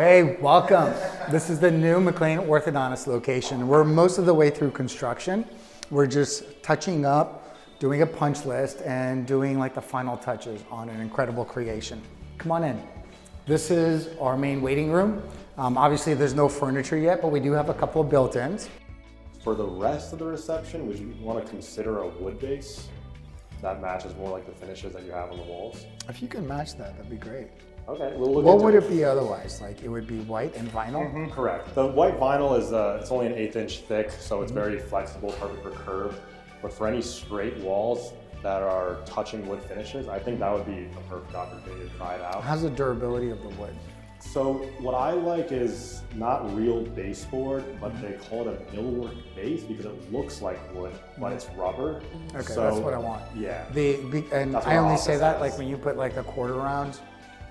Hey, welcome. This is the new McLean Orthodontics location. We're most of the way through construction. We're just touching up, doing a punch list, and doing like the final touches on an incredible creation. Come on in. This is our main waiting room. Obviously there's no furniture yet, but we do have a couple of built-ins. For the rest of the reception, would you want to consider a wood base that matches more like the finishes that you have on the walls? If you can match that, that'd be great. Okay, we'll look What into would it be otherwise? Like it would be white and vinyl? Correct. The white vinyl is it's only an 1/8 inch thick, so it's very flexible, perfect for curve. But for any straight walls that are touching wood finishes, I think that would be a perfect opportunity to try it out. How's the durability of the wood? So what I like is not real baseboard, but they call it a millwork base because it looks like wood, but it's rubber. Okay, so, that's what I want. Yeah. And That's I what only our say office that has. like when you put like a quarter round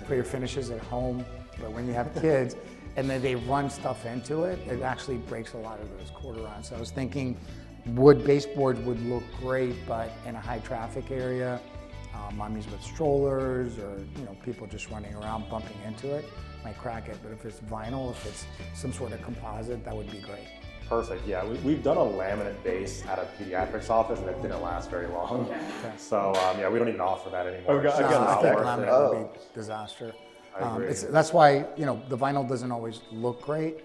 for your finishes at home, but when you have kids and then they run stuff into it, it actually breaks a lot of those quarter rounds. So I was thinking wood baseboard would look great, but in a high traffic area, mommies with strollers or people just running around bumping into it might crack it. But if it's vinyl, if it's some sort of composite, that would be great. Perfect, yeah. We've done a laminate base at a pediatrics office and it didn't last very long. Okay. So yeah, we don't even offer that anymore. Okay, It's I just got I not think worth laminate it. would be a disaster. I agree. That's why the vinyl doesn't always look great.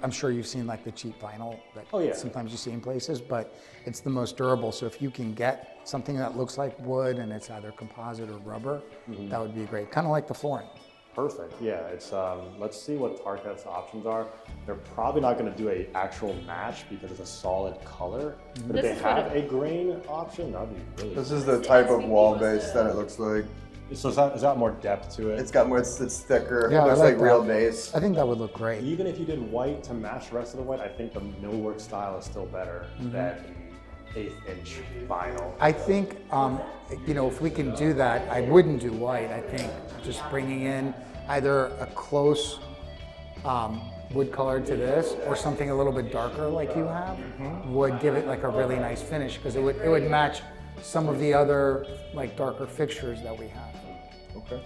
I'm sure you've seen like the cheap vinyl that Oh, yeah. sometimes you see in places, but it's the most durable. So if you can get something that looks like wood and it's either composite or rubber, that would be great. Kind of like the flooring. Perfect, yeah. It's let's see what Target's options are. They're probably not going to do an actual match because it's a solid color. But if they have a grain option, that'd be really This cool. is the type of wall base that it looks like. So is that more depth to it? It's got more, it's thicker. Yeah, it looks I like like real that. base. I think that would look great. Even if you did white to match the rest of the white, I think the millwork style is still better than the 1/8 inch vinyl. I think, if we can do that, I wouldn't do white. I think just bringing in either a close wood color to this or something a little bit darker like you have would give it like a really nice finish because it would match some of the other like darker fixtures that we have. Okay.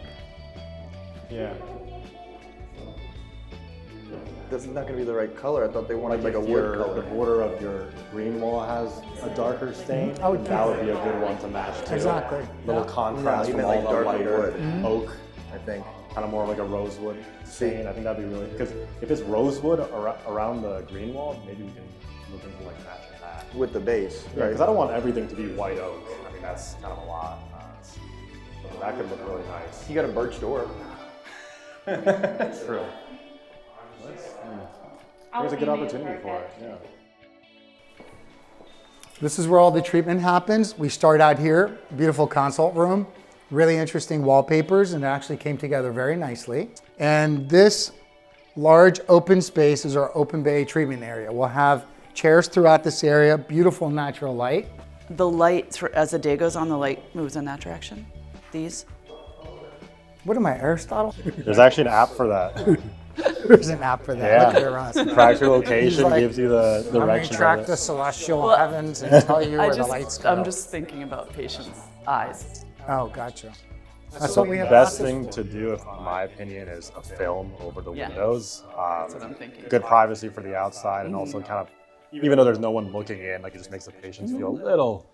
Yeah. This is not going to be the right color. I thought they wanted like a if wood the color. border of your green wall has a darker stain, I would that keep would be a good one to match too. Exactly. Little Yeah. contrast Yeah, from even all like the darker lighter wood. oak, I think. kind of more like a rosewood stain. I think that'd be really, because if it's rosewood around the green wall, maybe we can look into like matching that. With the base, Yeah, right? because I don't want everything to be white oak. I mean, that's kind of a lot. So that could look really nice. You got a birch door. True. Here's a good opportunity for it, yeah. This is where all the treatment happens. We start out here, beautiful consult room, really interesting wallpapers, and it actually came together very nicely. And this large open space is our open bay treatment area. We'll have chairs throughout this area, beautiful natural light. The light, as the day goes on, the light moves in that direction. These. What am I, Aristotle? There's actually an app for that. There's an app for that. Yeah. Look at Aras. Track your location, He's like, gives you the I'm going direction to track of the it. celestial heavens and tell you where the lights go. I'm just thinking about patients' eyes. Oh, gotcha. That's what we have. Best glasses thing for. to do, in my opinion, is a film over the Yeah. windows. That's what I'm thinking. Good privacy for the outside, and also kind of, even though there's no one looking in, like it just makes the patients feel a little,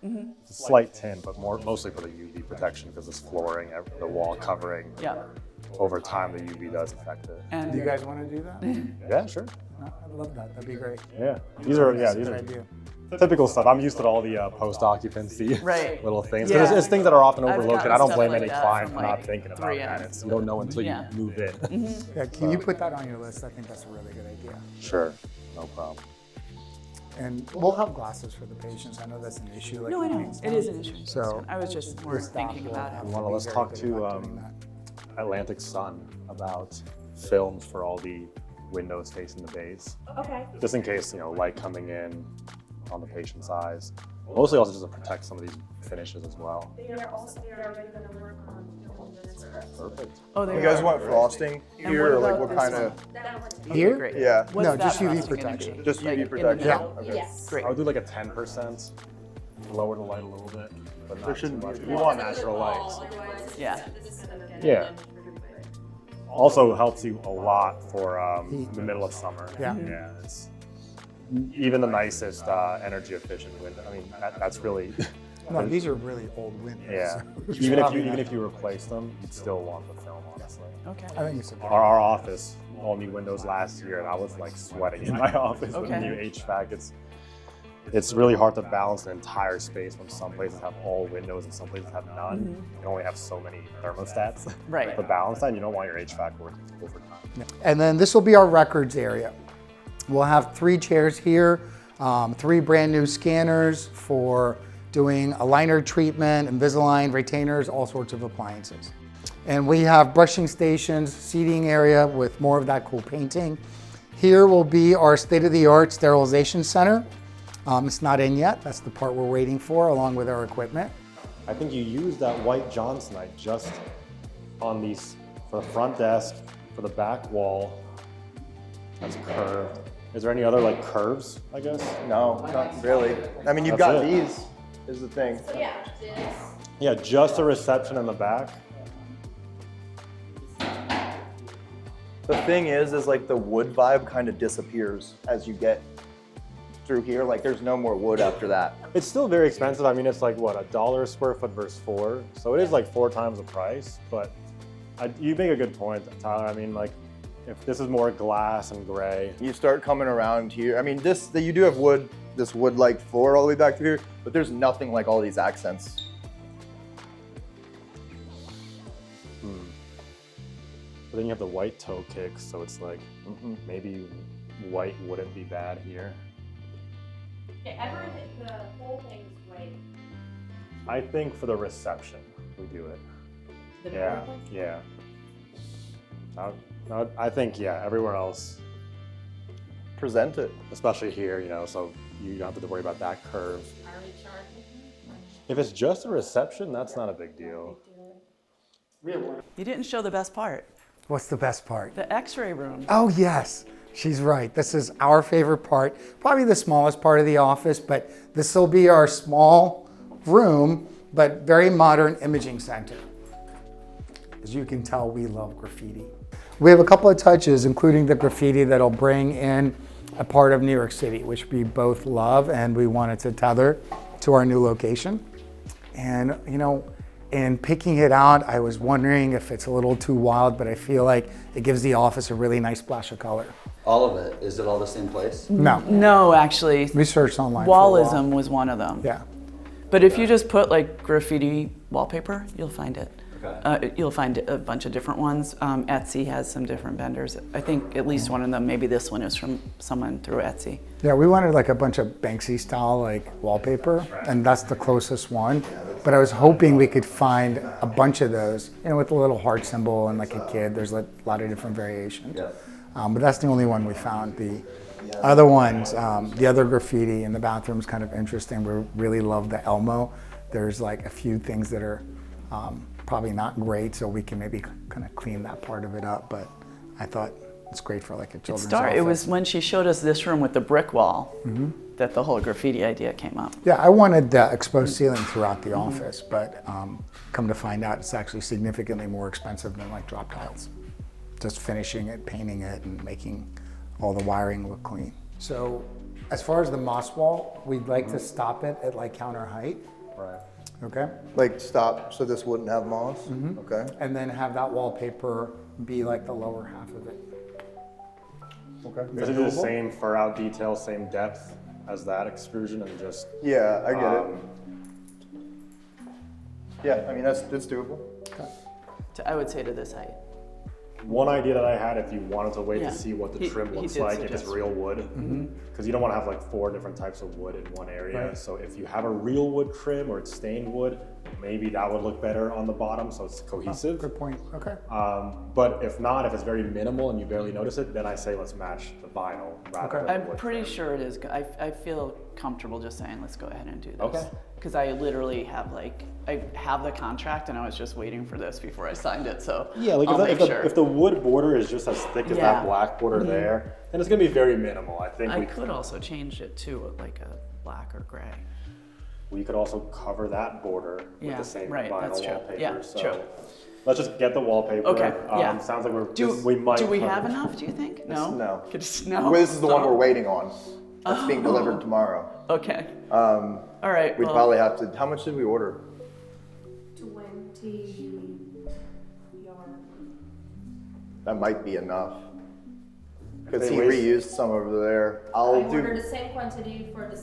slight tint, but mostly for the UV protection because it's flooring, the wall covering. Yeah. Over time, the UV does affect it. And Do you guys want to do that? Yeah, sure. I'd love that. That'd be great. Yeah, these are Good idea. typical stuff. I'm used to all the post-occupancy Right. little things. Yeah. It's things that are often I've overlooked, and gotten I don't stuff blame like any that client from, for not like, thinking about 3 that. Ms. You don't know until Yeah. you move in. Yeah, can you put that on your list? I think that's a really good idea. Sure, no problem. And we'll have glasses for the patients. I know that's an issue. Like no, I know Maine it is an issue. So I was just more the staff thinking will about have it. to Luana, be let's very talk good to about doing that. Atlantic Sun about films for all the windows facing the bays. Okay. Just in case, light coming in on the patient's eyes. Mostly also just to protect some of these finishes as well. They are already going to work on filming this. Perfect. Oh, they You guys are. want frosting And here, or what like about what kind this of? That one too. Okay, Here? great. Yeah. What's No, that just UV frosting gonna protection. be? Just Like, UV in the protection. middle? Okay. Yes. Great. I would do like a 10%, lower the light a little bit, but not too shouldn't much. be- We want natural lights. Otherwise, Yeah. this is gonna get Yeah. Also helps you a lot for the middle of summer. Yeah. Yeah. It's even the nicest energy efficient window. I mean, that's really. No, these are really old windows. Yeah. so it's even probably not- if you replace them, you'd still want the film, honestly. Okay. I think it's a Our office, all new windows last year, and I was like sweating in my office with Okay. new HVAC. It's really hard to balance an entire space when some places have all windows and some places have none. You only have so many thermostats Right. to balance that. And you don't want your HVAC working overtime. And then this will be our records area. We'll have 3 chairs here, 3 brand new scanners for doing aligner treatment, Invisalign, retainers, all sorts of appliances. And we have brushing stations, seating area with more of that cool painting. Here will be our state-of-the-art sterilization center. It's not in yet. That's the part we're waiting for, along with our equipment. I think you use that white Johnsonite just on these, for the front desk, for the back wall. That's curved. Is there any other like curves, I guess? No, not really. I mean, you've That's got it. these, is the thing. So yeah, this. Yeah, just a reception in the back. The thing is like the wood vibe kind of disappears as you get through here. Like there's no more wood after that. It's still very expensive. I mean, it's like what, $1 a square foot versus 4. So it is like 4 times the price, but you make a good point, Tyler. I mean, like if this is more glass and gray. You start coming around here. I mean, you do have wood, this wood-like floor all the way back through here, but there's nothing like all these accents. But then you have the white toe kicks, so it's like maybe white wouldn't be bad here. Okay, everything, the whole thing's white. I think for the reception, we do it. The Yeah, whole thing? yeah. I think, yeah, everywhere else, Present it. especially here, you know, so you don't have to worry about that curve. Are we charging? If it's just a reception, that's not a big deal. You didn't show the best part, What's the best part? the x-ray room. Oh, yes. She's right. This is our favorite part, probably the smallest part of the office, but this will be our small room, but very modern imaging center. As you can tell, we love graffiti. We have a couple of touches, including the graffiti that'll bring in a part of New York City, which we both love, and we wanted to tether to our new location. And, you know, in picking it out, I was wondering if it's a little too wild, but I feel like it gives the office a really nice splash of color. All of it? Is it all the same place? No, No, actually, we searched online. for a while. wallism was one of them. Yeah. But if you just put like graffiti wallpaper, you'll find it. Okay. You'll find a bunch of different ones. Etsy has some different vendors. I think at least one of them, maybe this one is from someone through Etsy. Yeah, we wanted like a bunch of Banksy style like wallpaper, and that's the closest one. But I was hoping we could find a bunch of those, you know, with a little heart symbol and like a kid. There's a lot of different variations. Yeah. But that's the only one we found. The other ones, the other graffiti in the bathroom is kind of interesting. We really love the Elmo. There's like a few things that are probably not great, so we can maybe kind of clean that part of it up. But I thought it's great for like a children's office. It was when she showed us this room with the brick wall that the whole graffiti idea came up. Yeah, I wanted the exposed ceiling throughout the office, but come to find out it's actually significantly more expensive than like drop tiles. Just finishing it, painting it, and making all the wiring look clean. So as far as the moss wall, we'd like to stop it at like counter height, Right. okay? Like stop, so this wouldn't have moss? Okay. And then have that wallpaper be like the lower half of it. Okay. Is it the same fur out detail, same depth as that extrusion, and just Yeah, I get it. Yeah, I mean, that's doable. I would say to this height. one idea that I had, if you wanted to wait Yeah. to see what the He- trim he looks did like, if it's suggest. real wood, because you don't want to have like 4 different types of wood in one area. Right. So if you have a real wood trim or it's stained wood, maybe that would look better on the bottom, so it's cohesive. Good point, okay. But if not, if it's very minimal and you barely notice it, then I say let's match the vinyl rather Okay. than I'm wood pretty trim. sure it is. I feel comfortable just saying, let's go ahead and do this. Okay. Because I literally have I have the contract and I was just waiting for this before I signed it, so Yeah, like I'll if make sure. if the wood border is just as thick as Yeah. that black border there, then it's gonna be very minimal. I think I could also change it to like a black or gray. we could also cover that border with Yeah, the same right, vinyl that's true. wallpaper. Yeah, so true. let's just get the wallpaper. Okay, yeah. Sounds like Do we might. do we have enough? Do you think? No. No. No. Well, this is the one Oh. we're waiting on. That's being delivered tomorrow. Okay. All right. We'd well, probably have to, how much did we order? 20 yards. That might be enough. Because Hey, he wait. reused some over there. I I'll ordered do, the same quantity for the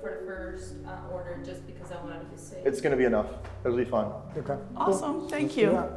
first order just because I wanted to be safe. it's gonna be enough. It'll be fun. Okay. Awesome. Thank Let's do you. that.